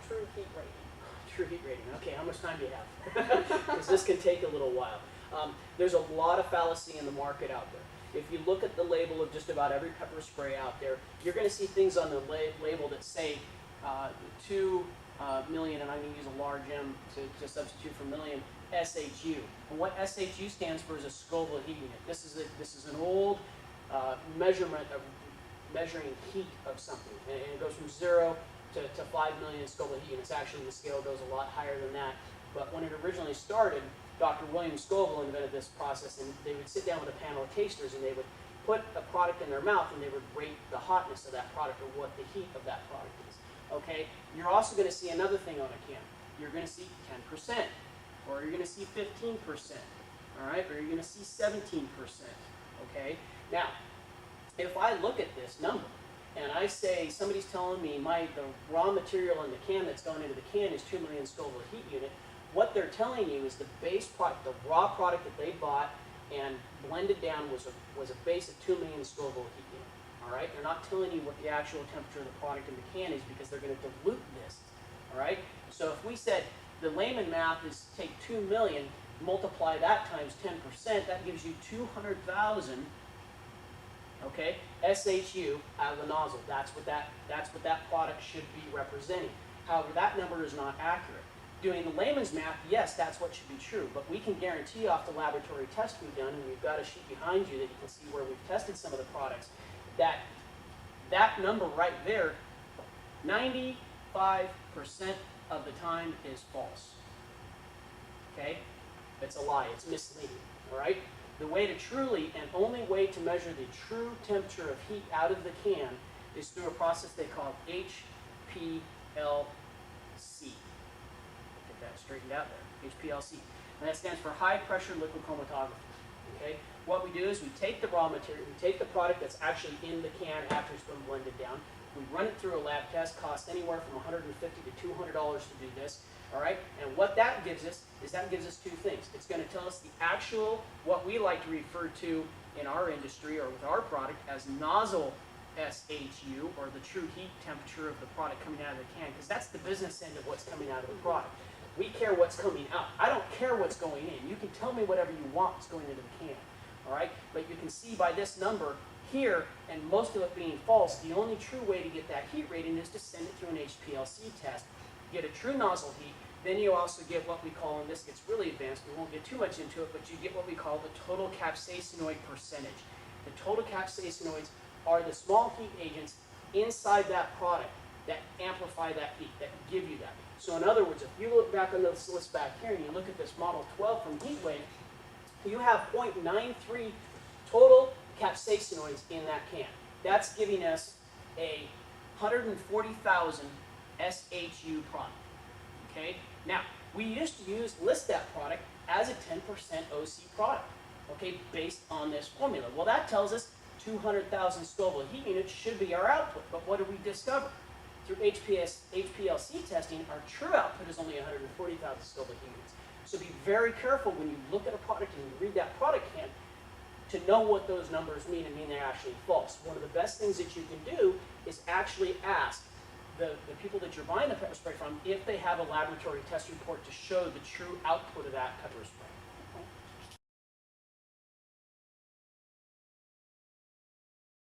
true heat rating? True heat rating. Okay, how much time do you have? Because this can take a little while. There's a lot of fallacy in the market out there. If you look at the label of just about every pepper spray out there, you're going to see things on the label that say 2 million, and I'm going to use a large M to substitute for million, SHU. And what SHU stands for is a Scoville heat unit. This is an old measurement of measuring heat of something, and it goes from 0 to 5 million Scoville heat units. Actually, the scale goes a lot higher than that. But when it originally started, Dr. William Scoville invented this process, and they would sit down with a panel of tasters, and they would put a product in their mouth, and they would rate the hotness of that product or what the heat of that product is. Okay? You're also going to see another thing on a can. You're going to see 10%, or you're going to see 15%, all right? Or you're going to see 17%, okay? Now, if I look at this number, and I say somebody's telling me the raw material in the can that's going into the can is 2 million Scoville heat unit, what they're telling you is the base product, the raw product that they bought and blended down was a base of 2 million Scoville heat unit. All right, they're not telling you what the actual temperature of the product in the can is because they're going to dilute this. All right, so if we said the layman math is take 2 million, multiply that times 10%, that gives you 200,000. Okay, SHU out of the nozzle. That's what that product should be representing. However, that number is not accurate. Doing the layman's math, yes, that's what should be true, but we can guarantee off the laboratory test we've done, and we've got a sheet behind you that you can see where we've tested some of the products, that number right there, 95% of the time is false. Okay? It's a lie. It's misleading. All right? The way to truly, and only way to measure the true temperature of heat out of the can is through a process they call HPLC. Get that straightened out there. HPLC. And that stands for high pressure liquid chromatography. Okay? What we do is we take the raw material, we take the product that's actually in the can after it's been blended down, we run it through a lab test, costs anywhere from $150 to $200 to do this. All right, and what that gives us is two things. It's going to tell us the actual, what we like to refer to in our industry or with our product as nozzle SHU, or the true heat temperature of the product coming out of the can, because that's the business end of what's coming out of the product. We care what's coming out. I don't care what's going in. You can tell me whatever you want is going into the can. All right, but you can see by this number here, and most of it being false, the only true way to get that heat rating is to send it through an HPLC test. Get a true nozzle heat, then you also get what we call, and this gets really advanced, we won't get too much into it, but you get what we call the total capsaicinoid percentage. The total capsaicinoids are the small heat agents inside that product that amplify that heat, that give you that. So in other words, if you look back on this list back here and you look at this Model 12 from Heatwave, you have 0.93 total capsaicinoids in that can. That's giving us a 140,000 SHU product. Okay? Now, we used to list that product as a 10% OC product, okay, based on this formula. Well, that tells us 200,000 Scoville heat units should be our output. But what did we discover? Through HPLC testing, our true output is only 140,000 Scoville heat units. So be very careful when you look at a product and you read that product can to know what those numbers mean and mean they're actually false. One of the best things that you can do is actually ask the people that you're buying the pepper spray from if they have a laboratory test report to show the true output of that pepper spray.